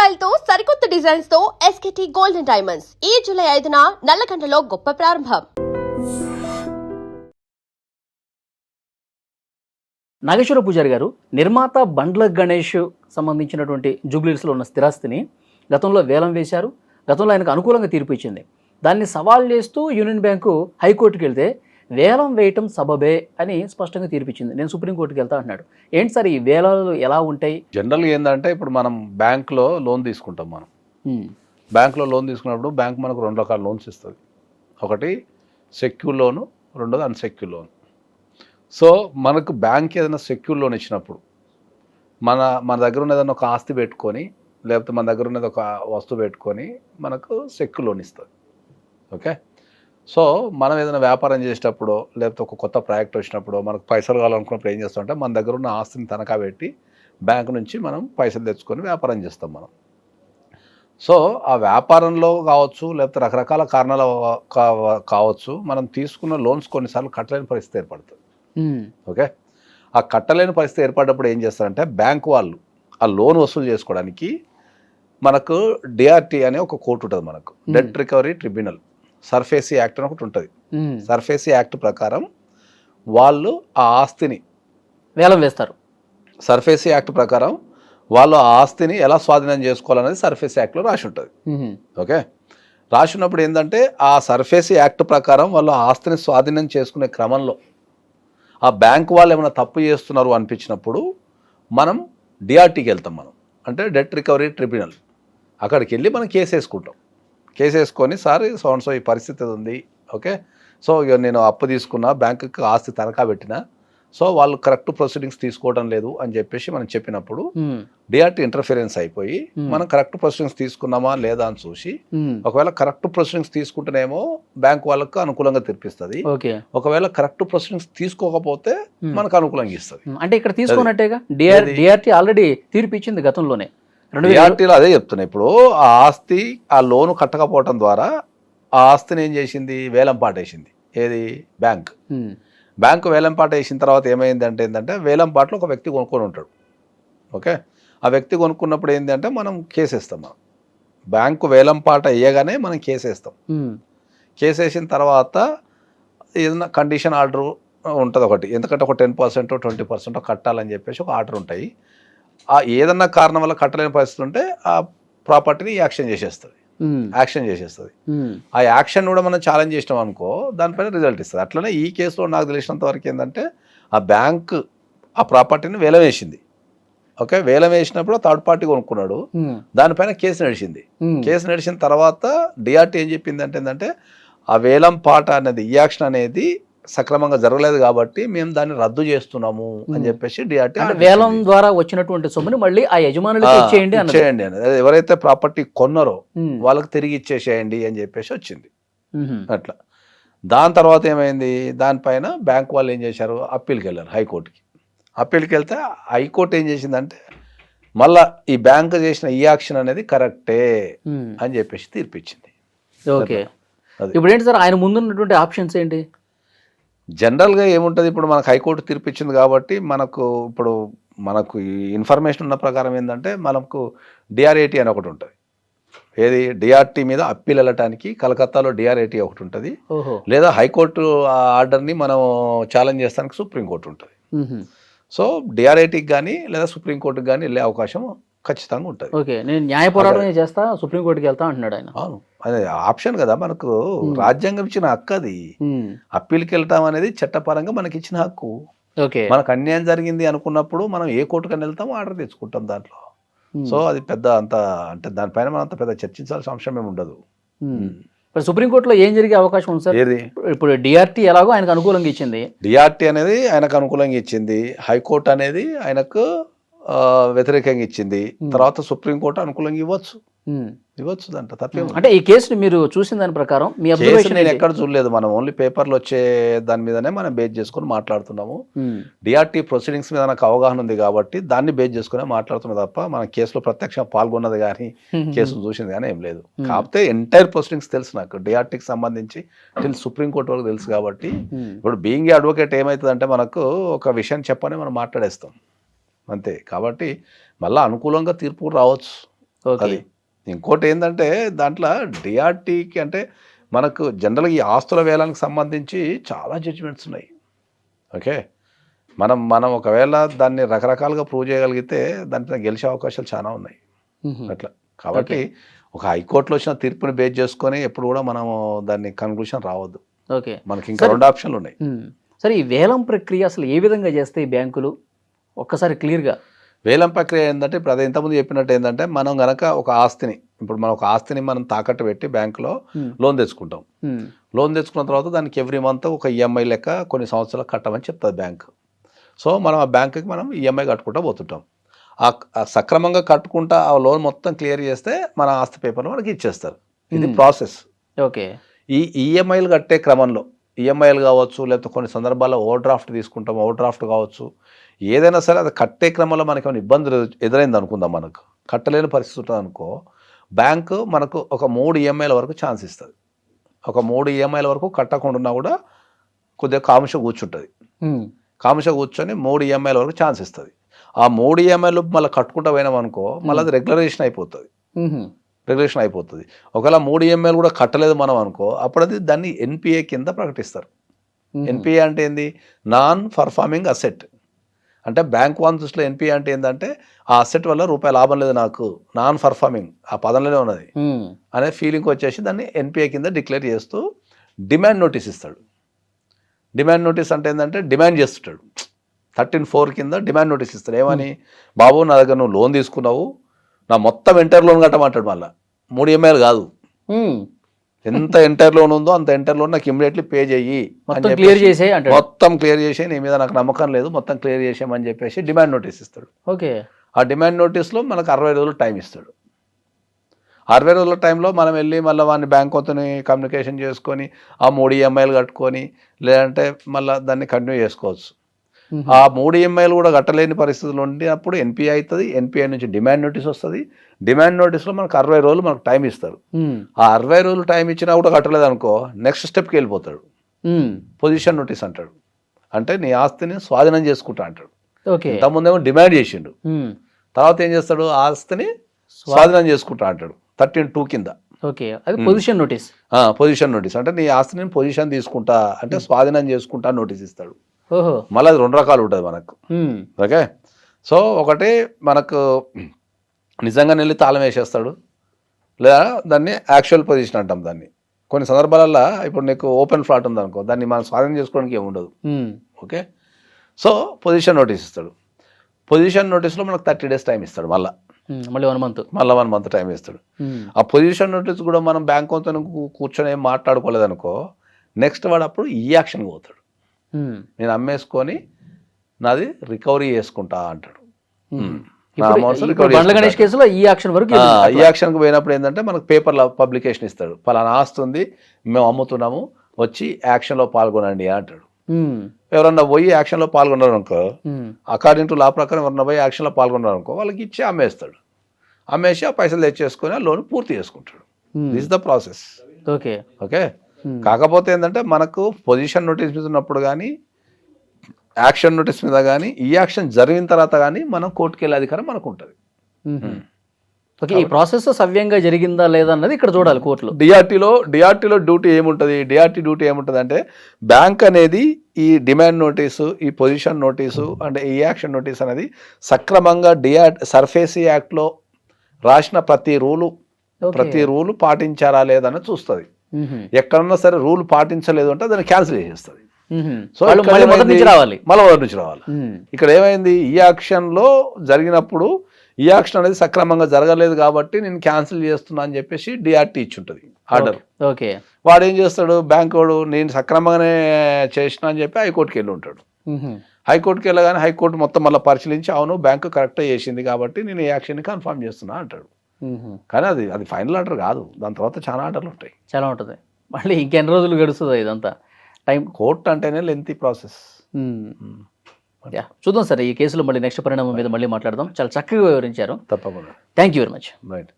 Style తో సరికొత్త designs తో ఎస్కేటీ గోల్డెన్ డైమండ్స్ ఈ జూలై 5న నల్లకండలో గొప్ప ప్రారంభం. నాగేశ్వర పూజారి గారు, నిర్మాత బండ్ల గణేష్ సంబంధించినటువంటి జూబ్లీహిల్స్లో ఉన్న స్థిరాస్తిని గతంలో వేలం వేశారు. గతంలో ఆయనకు అనుకూలంగా తీర్పు ఇచ్చింది. దాన్ని సవాల్ చేస్తూ యూనియన్ బ్యాంకు హైకోర్టుకి వెళ్తే వేలం వేయటం సబబే అని స్పష్టంగా తీర్పిచ్చింది. నేను సుప్రీంకోర్టుకి వెళ్తా అంటున్నాడు. ఏంటి సార్ ఈ వేలాలు ఎలా ఉంటాయి? జనరల్గా ఏంటంటే ఇప్పుడు మనం బ్యాంక్లో లోన్ తీసుకుంటాం. మనం బ్యాంక్లో లోన్ తీసుకున్నప్పుడు బ్యాంక్ మనకు 2 రకాల లోన్స్ ఇస్తుంది. ఒకటి సెక్యూర్ లోను, రెండోది అన్సెక్యూర్ లోన్. సో మనకు బ్యాంక్ ఏదైనా సెక్యూర్ లోన్ ఇచ్చినప్పుడు మన దగ్గర ఉన్న ఏదైనా ఒక ఆస్తి పెట్టుకొని, లేకపోతే మన దగ్గర ఉన్నది ఒక వస్తువు పెట్టుకొని మనకు సెక్యూర్ లోన్ ఇస్తుంది. ఓకే, సో మనం ఏదైనా వ్యాపారం చేసేటప్పుడు, లేకపోతే ఒక కొత్త ప్రాజెక్ట్ వచ్చినప్పుడు, మనకు పైసలు కావాలనుకున్నప్పుడు ఏం చేస్తామంటే మన దగ్గర ఉన్న ఆస్తిని తనఖా పెట్టి బ్యాంక్ నుంచి మనం పైసలు తెచ్చుకొని వ్యాపారం చేస్తాం మనం. సో ఆ వ్యాపారంలో కావచ్చు, లేకపోతే రకరకాల కారణాలు కావచ్చు, మనం తీసుకున్న లోన్స్ కొన్నిసార్లు కట్టలేని పరిస్థితి ఏర్పడుతుంది. ఓకే, ఆ కట్టలేని పరిస్థితి ఏర్పడినప్పుడు ఏం చేస్తారంటే బ్యాంక్ వాళ్ళు ఆ లోన్ వసూలు చేసుకోవడానికి మనకు డిఆర్టీ అనే ఒక కోర్టు ఉంటుంది. మనకు debt recovery tribunal, SARFAESI act అని ఒకటి ఉంటుంది. సర్ఫేసీ యాక్ట్ ప్రకారం వాళ్ళు ఆ ఆస్తిని వేలం వేస్తారు. సర్ఫేసీ యాక్ట్ ప్రకారం వాళ్ళు ఆ ఆస్తిని ఎలా స్వాధీనం చేసుకోవాలనేది సర్ఫేసీ యాక్ట్లో రాసి ఉంటుంది. ఓకే, రాసినప్పుడు ఏంటంటే ఆ సర్ఫేసీ యాక్ట్ ప్రకారం వాళ్ళు ఆ ఆస్తిని స్వాధీనం చేసుకునే క్రమంలో ఆ బ్యాంక్ వాళ్ళు ఏమైనా తప్పు చేస్తున్నారు అనిపించినప్పుడు మనం డిఆర్టీకి వెళ్తాం. మనం అంటే డెట్ రికవరీ ట్రిబ్యునల్, అక్కడికి వెళ్ళి మనం కేసు వేసుకుంటాం. కేసు వేసుకొని సార్ సో ఈ పరిస్థితి ఉంది. ఓకే, సో ఇక నేను అప్పు తీసుకున్నా, బ్యాంకుకి ఆస్తి తనఖా పెట్టినా, సో వాళ్ళు కరెక్ట్ ప్రొసీడింగ్స్ తీసుకోవడం లేదు అని చెప్పేసి మనం చెప్పినప్పుడు డిఆర్టీ ఇంటర్ఫిరెన్స్ అయిపోయి మనం కరెక్ట్ ప్రొసీడింగ్స్ తీసుకున్నామా లేదా అని చూసి, ఒకవేళ కరెక్ట్ ప్రొసీడింగ్స్ తీసుకుంటేనేమో బ్యాంక్ వాళ్ళకు అనుకూలంగా తీర్పిస్తుంది. ఒకవేళ కరెక్ట్ ప్రొసీడింగ్స్ తీసుకోకపోతే మనకు అనుకూలంగా ఇస్తుంది. అంటే ఇక్కడ తీసుకున్నట్టేగా డిఆర్టీ ఆల్రెడీ తీర్పు ఇచ్చింది గతంలోనే. డిఆర్టీలో అదే చెప్తున్నాయి. ఇప్పుడు ఆ ఆస్తి ఆ లోను కట్టకపోవటం ద్వారా ఆ ఆస్తిని ఏం చేసింది, వేలం పాటేసింది. ఏది, బ్యాంకు వేలం పాట వేసిన తర్వాత ఏమైందంటే వేలం పాటలో ఒక వ్యక్తి కొనుక్కొని ఉంటాడు. ఓకే, ఆ వ్యక్తి కొనుక్కున్నప్పుడు ఏంటంటే మనం కేసు వేస్తాం. మనం బ్యాంకు వేలం పాట వేయగానే మనం కేసు వేస్తాం. కేసు వేసిన తర్వాత ఏదైనా కండిషన్ ఆర్డర్ ఉంటుంది ఒకటి, ఎందుకంటే ఒక 10% 20% కట్టాలని చెప్పేసి ఒక ఆర్డర్ ఉంటాయి. ఆ ఏదన్నా కారణం వల్ల కట్టలేని పరిస్థితి ఉంటే ఆ ప్రాపర్టీని యాక్షన్ చేసేస్తుంది. ఆ యాక్షన్ కూడా మనం ఛాలెంజ్ చేసినాం అనుకో, దానిపైన రిజల్ట్ ఇస్తుంది. అట్లనే ఈ కేసులో నాకు తెలిసినంత వరకు ఏంటంటే ఆ బ్యాంక్ ఆ ప్రాపర్టీని వేలం వేసింది. ఓకే, వేలం వేసినప్పుడు థర్డ్ పార్టీ కొనుక్కున్నాడు, దానిపైన కేసు నడిచింది. కేసు నడిచిన తర్వాత డిఆర్టీ ఏం చెప్పింది అంటే ఆ వేలం పాట అనేది, ఈ యాక్షన్ అనేది సక్రమంగా జరగలేదు కాబట్టి మేము దాన్ని రద్దు చేస్తున్నాము అని చెప్పేసి డిఆర్టీ వేలం ద్వారా వచ్చినటువంటి సొమ్ముని మళ్ళీ ఆ యజమానులకు ఇచ్చేయండి అని, ఎవరైతే ప్రాపర్టీ కొన్నారో వాళ్ళకి తిరిగి ఇచ్చేసేయండి అని చెప్పేసి వచ్చింది. అట్లా దాని తర్వాత ఏమైంది, దానిపైన బ్యాంక్ వాళ్ళు ఏం చేశారు, అప్పీల్కి వెళ్ళారు హైకోర్టుకి. అప్పీల్కి వెళ్తే హైకోర్టు ఏం చేసిందంటే మళ్ళా ఈ బ్యాంక్ చేసిన ఈ యాక్షన్ అనేది కరెక్టే అని చెప్పేసి తీర్పిచ్చింది. ఓకే, ఇప్పుడు ఏంటి సార్ ఆయన ముందున్నటువంటి ఆప్షన్స్ ఏంటి? జనరల్గా ఏముంటుంది, ఇప్పుడు మనకు హైకోర్టు తీర్పిచ్చింది కాబట్టి మనకు ఈ ఇన్ఫర్మేషన్ ఉన్న ప్రకారం ఏంటంటే మనకు డిఆర్ఏటీ అని ఒకటి ఉంటుంది. ఏది, డిఆర్టీ మీద అప్పీల్ వెళ్ళటానికి కలకత్తాలో డిఆర్ఏటీ ఒకటి ఉంటుంది. లేదా హైకోర్టు ఆర్డర్ని మనం ఛాలెంజ్ చేస్తానికి సుప్రీంకోర్టు ఉంటుంది. సో డిఆర్ఏటీకి కానీ లేదా సుప్రీంకోర్టుకి కానీ వెళ్ళే అవకాశం ఖచ్చితంగా ఉంటుంది. ఓకే, నేను న్యాయ పోరాటం చేస్తా, సుప్రీంకోర్టుకి వెళ్తా అంటున్నాడు ఆయన. అవును, అదే ఆప్షన్ కదా, మనకు రాజ్యాంగం ఇచ్చిన హక్కు అది. అప్పీల్కి వెళ్తాం అనేది చట్టపరంగా మనకి ఇచ్చిన హక్కు. మనకు అన్యాయం జరిగింది అనుకున్నప్పుడు మనం ఏ కోర్టుకని వెళ్తామో ఆర్డర్ తెచ్చుకుంటాం దాంట్లో. సో అది పెద్ద అంత అంటే దానిపైన మనం అంత పెద్ద చర్చించాల్సిన అంశం ఏమి ఉండదు. సుప్రీంకోర్టులో ఏం జరిగే అవకాశం ఉంది సార్? ఇప్పుడు డిఆర్టీ ఎలాగో ఆయనకు అనుకూలంగా ఇచ్చింది, డిఆర్టీ అనేది ఆయనకు అనుకూలంగా ఇచ్చింది, హైకోర్టు అనేది ఆయనకు వ్యతిరేకంగా ఇచ్చింది, తర్వాత సుప్రీంకోర్టు అనుకూలంగా ఇవ్వచ్చు దాంట్లో తప్పేమో. అంటే ఈ కేసుని మీరు చూసిన దాని ప్రకారం మీ అబ్జర్వేషన్? నేను ఎక్కడ చూడలేదు, మనం ఓన్లీ పేపర్లు వచ్చే దాని మీదనే మనం బేస్ చేసుకుని మాట్లాడుతున్నాము. డిఆర్టీ ప్రొసీడింగ్స్ మీద నాకు అవగాహన ఉంది కాబట్టి దాన్ని బేస్ చేసుకునే మాట్లాడుతున్నా తప్ప మన కేసులో ప్రత్యక్షంగా పాల్గొన్నది కానీ కేసును చూసింది కానీ ఏం లేదు. కాకపోతే ఎంటైర్ ప్రొసీడింగ్స్ తెలుసు నాకు, డిఆర్టీకి సంబంధించి సుప్రీంకోర్టు వరకు తెలుసు కాబట్టి ఇప్పుడు బీయింగ్ అడ్వకేట్ ఏమవుతుంది అంటే మనకు ఒక విషయం చెప్పని మనం మాట్లాడేస్తాం అంతే. కాబట్టి మళ్ళీ అనుకూలంగా తీర్పు రావచ్చు. ఓకే. అది ఇంకోటి ఏంటంటే దాంట్లో డిఆర్టీకి అంటే మనకు జనరల్గా ఈ ఆస్తుల వేలానికి సంబంధించి చాలా జడ్జిమెంట్స్ ఉన్నాయి. ఓకే, మనం ఒకవేళ దాన్ని రకరకాలుగా ప్రూవ్ చేయగలిగితే దాంట్లో గెలిచే అవకాశాలు చాలా ఉన్నాయి అట్లా. కాబట్టి ఒక హైకోర్టులో వచ్చిన తీర్పుని బేస్ చేసుకొని ఎప్పుడు కూడా మనము దాన్ని కన్క్లూషన్ రావద్దు. ఓకే, మనకి ఇంకా 2 ఆప్షన్లు ఉన్నాయి. సరే, ఈ వేలం ప్రక్రియ అసలు ఏ విధంగా చేస్తాయి బ్యాంకులు ఒక్కసారి క్లియర్గా? వేలం ప్రక్రియ ఏంటంటే ఇప్పుడు అదే ఇంతకుముందు చెప్పినట్టు ఏంటంటే మనం గనక ఒక ఆస్తిని మనం తాకట్టు పెట్టి బ్యాంకులో లోన్ తెచ్చుకుంటాం. లోన్ తెచ్చుకున్న తర్వాత దానికి ఎవ్రీ మంత్ ఒక ఈఎంఐ లెక్క కొన్ని సంవత్సరాలు కట్టమని చెప్తుంది బ్యాంక్. సో మనం ఆ బ్యాంకుకి మనం ఈఎంఐ కట్టుకుంటూ పోతుంటాం. ఆ సక్రమంగా కట్టుకుంటా ఆ లోన్ మొత్తం క్లియర్ చేస్తే మన ఆస్తి పేపర్లు మనకి ఇచ్చేస్తారు. ఇది ప్రాసెస్. ఓకే, ఈ ఈఎంఐలు కట్టే క్రమంలో ఈఎంఐలు కావచ్చు, లేకపోతే కొన్ని సందర్భాల్లో ఓవర్ డ్రాఫ్ట్ తీసుకుంటాం, ఓవర్ డ్రాఫ్ట్ కావచ్చు, ఏదైనా సరే అది కట్టే క్రమంలో మనకి ఏమైనా ఇబ్బందులు ఎదురైంది అనుకుందాం, మనకు కట్టలేని పరిస్థితి ఉంటుంది అనుకో, బ్యాంకు మనకు ఒక 3 ఈఎంఐల వరకు ఛాన్స్ ఇస్తుంది. ఒక 3 ఈఎంఐల వరకు కట్టకుండా ఉన్నా కూడా కొద్దిగా కాముష కూర్చుంటుంది. కాముష కూర్చొని 3 ఈఎంఐల వరకు ఛాన్స్ ఇస్తుంది. ఆ 3 ఈఎంఐలు మళ్ళీ కట్టుకుంటూ పోయినాం అనుకో, మళ్ళీ అది రెగ్యులరేషన్ అయిపోతుంది. ఒకవేళ 3 ఈఎంఐలు కూడా కట్టలేదు మనం అనుకో, అప్పుడు అది దాన్ని ఎన్పిఏ కింద ప్రకటిస్తారు. ఎన్పిఏ అంటే ఏంది? Non performing asset. అంటే బ్యాంక్ వన్ దృష్టిలో ఎన్పిఏ అంటే ఏంటంటే ఆ అసెట్ వల్ల రూపాయి లాభం లేదు నాకు, నాన్ పర్ఫార్మింగ్ ఆ పదంలోనే ఉన్నది అనే ఫీలింగ్ వచ్చేసి దాన్ని ఎన్పిఏ కింద డిక్లేర్ చేస్తూ డిమాండ్ నోటీస్ ఇస్తాడు. డిమాండ్ నోటీస్ అంటే ఏంటంటే డిమాండ్ చేస్తుంటాడు. 13(4) కింద డిమాండ్ నోటీస్ ఇస్తాడు. ఏమని? బాబు నా దగ్గర నువ్వు లోన్ తీసుకున్నావు, నా మొత్తం ఎంటైర్ లోన్ కట్టమంటాడు. మళ్ళీ 3 ఈఎంఐలు కాదు, ఎంత ఎంటైర్ లోన్ ఉందో అంత ఎంటైర్ లోన్ నాకు ఇమ్మీడియట్లీ పే చెయ్యి, మొత్తం క్లియర్ చేసి నీ మీద నాకు నమ్మకం లేదు, మొత్తం క్లియర్ చేసేయమని చెప్పేసి డిమాండ్ నోటీస్ ఇస్తాడు. ఓకే, ఆ డిమాండ్ నోటీస్లో మనకు 60 రోజులు టైం ఇస్తాడు. 60 రోజుల టైంలో మనం వెళ్ళి మళ్ళీ వాడిని బ్యాంకుతో కమ్యూనికేషన్ చేసుకొని ఆ 3 ఈఎంఐలు కట్టుకొని లేదంటే మళ్ళీ దాన్ని కంటిన్యూ చేసుకోవచ్చు. ఆ 3 ఈఎంఐలు కూడా కట్టలేని పరిస్థితులు ఉండినప్పుడు ఎన్పిఐ అవుతుంది. ఎన్పిఐ నుంచి డిమాండ్ నోటీస్ వస్తుంది. డిమాండ్ నోటీస్లో మనకు 60 రోజులు మనకు టైం ఇస్తారు. ఆ 60 రోజులు టైం ఇచ్చినా కూడా కట్టలేదు అనుకో, నెక్స్ట్ స్టెప్కి వెళ్ళిపోతాడు. పొజిషన్ నోటీస్ అంటాడు. అంటే నీ ఆస్తిని స్వాధీనం చేసుకుంటా అంటాడు. ఇంతకుముందేమో డిమాండ్ చేసిండు, తర్వాత ఏం చేస్తాడు? ఆస్తిని స్వాధీనం చేసుకుంటా అంటాడు 13(2) కింద. ఓకే, అది పొజిషన్ నోటీస్. పొజిషన్ నోటీస్ అంటే నీ ఆస్తిని పొజిషన్ తీసుకుంటా అంటే స్వాధీనం చేసుకుంటా నోటీస్ ఇస్తాడు. మళ్ళీ అది 2 రకాలు ఉంటుంది మనకు. ఓకే, సో ఒకటి మనకు నిజంగా వెళ్ళి తాళం వేసేస్తాడు, లేదా దాన్ని యాక్చువల్ పొజిషన్ అంటాం దాన్ని. కొన్ని సందర్భాలలో ఇప్పుడు నీకు ఓపెన్ ఫ్లాట్ ఉందనుకో, దాన్ని మనం స్వాధీనం చేసుకోవడానికి ఏమి ఉండదు. ఓకే, సో పొజిషన్ నోటీస్ ఇస్తాడు. పొజిషన్ నోటీస్లో మనకు 30 days టైం ఇస్తాడు. మళ్ళీ 1 month టైం ఇస్తాడు. ఆ పొజిషన్ నోటీస్ కూడా మనం బ్యాంకుతో కూర్చొని ఏం మాట్లాడుకోలేదనుకో, నెక్స్ట్ వాడు అప్పుడు ఈ యాక్షన్కి పోతాడు. నేను అమ్మేసుకొని నాది రికవరీ చేసుకుంటా అంటాడు. కేసులో ఈ యాక్షన్కి పోయినప్పుడు ఏంటంటే మనకు పేపర్లో పబ్లికేషన్ ఇస్తాడు, పలానా ఆస్తి ఉంది మేము అమ్ముతున్నాము, వచ్చి యాక్షన్లో పాల్గొనండి అంటాడు. ఎవరన్నా పోయి యాక్షన్లో పాల్గొన్నారు అనుకో, అకార్డింగ్ టు లా ప్రకారం ఎవరన్నా పోయి యాక్షన్లో పాల్గొన్నారు అనుకో, వాళ్ళకి ఇచ్చి అమ్మేస్తాడు. అమ్మేసి ఆ పైసలు తెచ్చేసుకొని ఆ లోన్ పూర్తి చేసుకుంటాడు. This the process. Okay okay, కాకపోతే ఏంటంటే మనకు పొజిషన్ నోటీస్ మీద ఉన్నప్పుడు కానీ, యాక్షన్ నోటీస్ మీద కానీ, ఈ యాక్షన్ జరిగిన తర్వాత కానీ మనం కోర్టుకి వెళ్ళే అధికారం మనకు ఉంటుంది. ఓకే, ఈ ప్రాసెస్ సవ్యంగా జరిగిందా లేదా అన్నది ఇక్కడ చూడాలి కోర్టులో. డిఆర్టీలో డ్యూటీ ఏముంటుంది? డ్యూటీ ఏముంటుంది అంటే బ్యాంక్ అనేది ఈ డిమాండ్ నోటీసు, ఈ పొజిషన్ నోటీసు అంటే ఈ యాక్షన్ నోటీస్ అనేది సక్రమంగా సర్ఫేసీ యాక్ట్లో రాసిన ప్రతి రూలు పాటించారా లేదని చూస్తుంది. ఎక్కడన్నా సరే రూల్ పాటించలేదు అంటే దాన్ని క్యాన్సిల్ చేసేస్తుంది. సో మళ్ళీ మొదటి నుంచి రావాలి. ఇక్కడ ఏమైంది? ఈ యాక్షన్లో జరిగినప్పుడు ఈ యాక్షన్ అనేది సక్రమంగా జరగలేదు కాబట్టి నేను క్యాన్సిల్ చేస్తున్నా అని చెప్పేసి డిఆర్టీ ఇచ్చుంటుంది ఆర్డర్. ఓకే, వాడు ఏం చేస్తాడు? బ్యాంక్ వాడు నేను సక్రమంగానే చేసిన అని చెప్పి హైకోర్టుకి వెళ్ళి ఉంటాడు. హైకోర్టుకి వెళ్ళగానే హైకోర్టు మొత్తం మళ్ళీ పరిశీలించి అవును బ్యాంకు కరెక్ట్గా చేసింది కాబట్టి నేను ఈ యాక్షన్ని కన్ఫర్మ్ చేస్తున్నా అంటాడు. కానీ అది ఫైనల్ ఆర్డర్ కాదు, దాని తర్వాత చాలా ఆర్డర్లు ఉంటాయి. చాలా ఉంటుంది. మళ్ళీ ఇంకెన్ని రోజులు గడుస్తుంది ఇదంతా టైం? కోర్టు అంటేనే లెంతీ ప్రాసెస్. చూద్దాం సార్, ఈ కేసులో మళ్ళీ నెక్స్ట్ పరిణామం మీద మళ్ళీ మాట్లాడదాం. చాలా చక్కగా వివరించారు. తప్పకుండా. Thank you very much. Right.